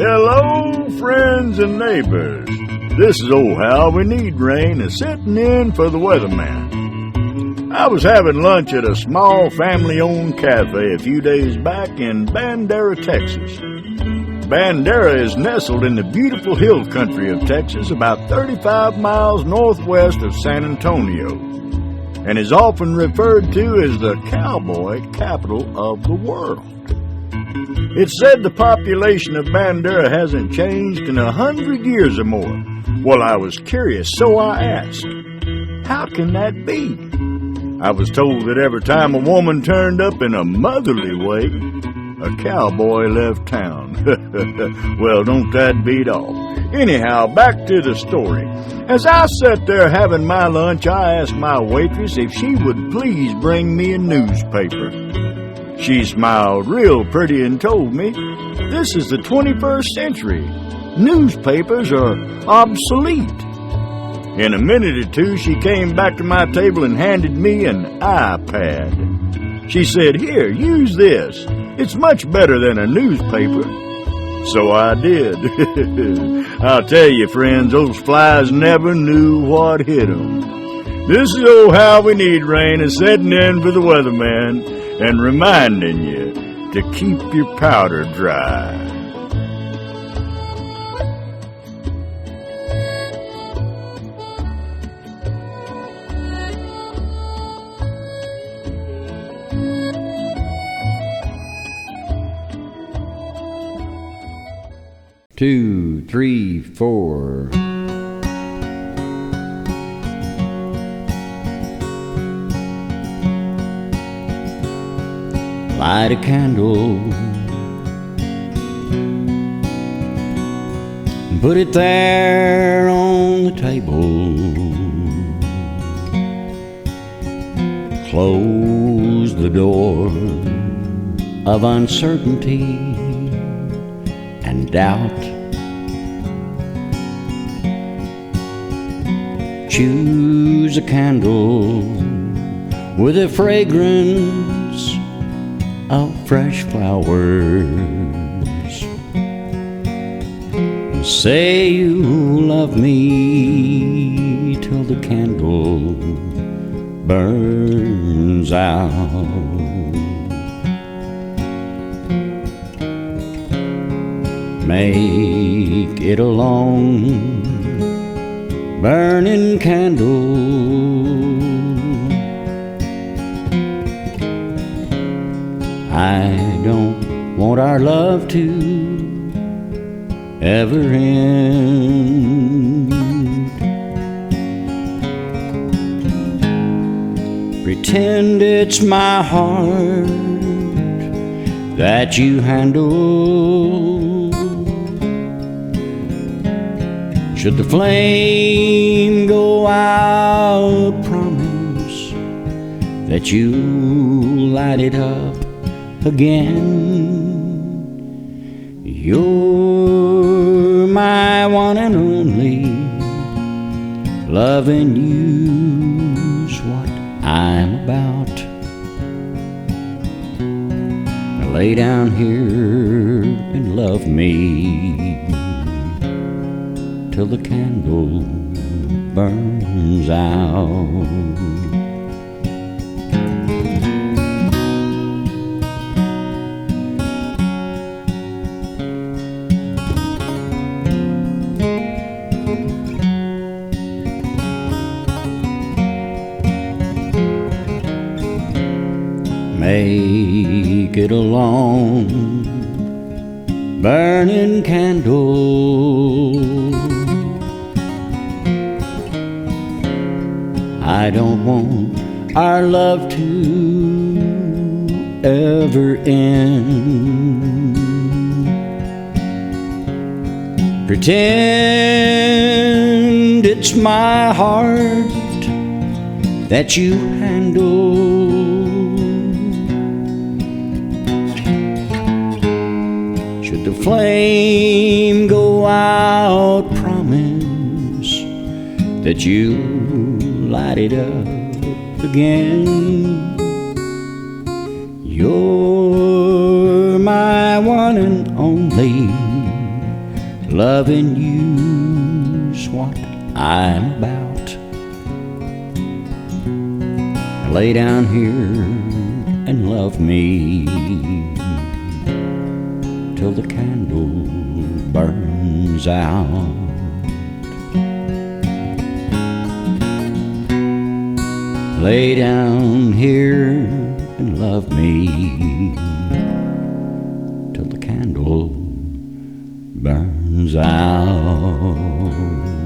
Hello, friends and neighbors. This is old Howie Needrain sitting in for the weatherman. I was having lunch at a small family-owned cafe a few days back in Bandera, Texas. Bandera is nestled in the beautiful hill country of Texas, about 35 miles northwest of San Antonio, and is often referred to as the cowboy capital of the world. It's said the population of Bandera hasn't changed in 100 years or more. Well, I was curious, so I asked, how can that be? I was told that every time a woman turned up in a motherly way, a cowboy left town. Well, don't that beat all? Anyhow, back to the story. As I sat there having my lunch, I asked my waitress if she would please bring me a newspaper. She smiled real pretty and told me, this is the 21st century. Newspapers are obsolete. In a minute or two, she came back to my table and handed me an iPad. She said, here, use this. It's much better than a newspaper. So I did. I'll tell you, friends, those flies never knew what hit them. This is old Howie Needrain sitting in for the weatherman and reminding you to keep your powder dry. Two, three, four. Light a candle and put it there on the table. Close the door of uncertainty and doubt. Choose a candle with a fragrance of fresh flowers. Say you love me till the candle burns out. Make it a long burning candle. I don't want our love to ever end. Pretend it's my heart that you handle. Should the flame go out, promise that you'll light it up again. You're my one and only. Loving you's what I'm about. Now lay down here and love me till the candle burns out. Make it a long burning candle. I don't want our love to ever end. Pretend it's my heart that you handle. Should the flame go out, promise that you light it up again. You're my one and only. Loving you's what I'm about. Lay down here and love me till the candle burns out. Lay down here and love me till the candle burns out.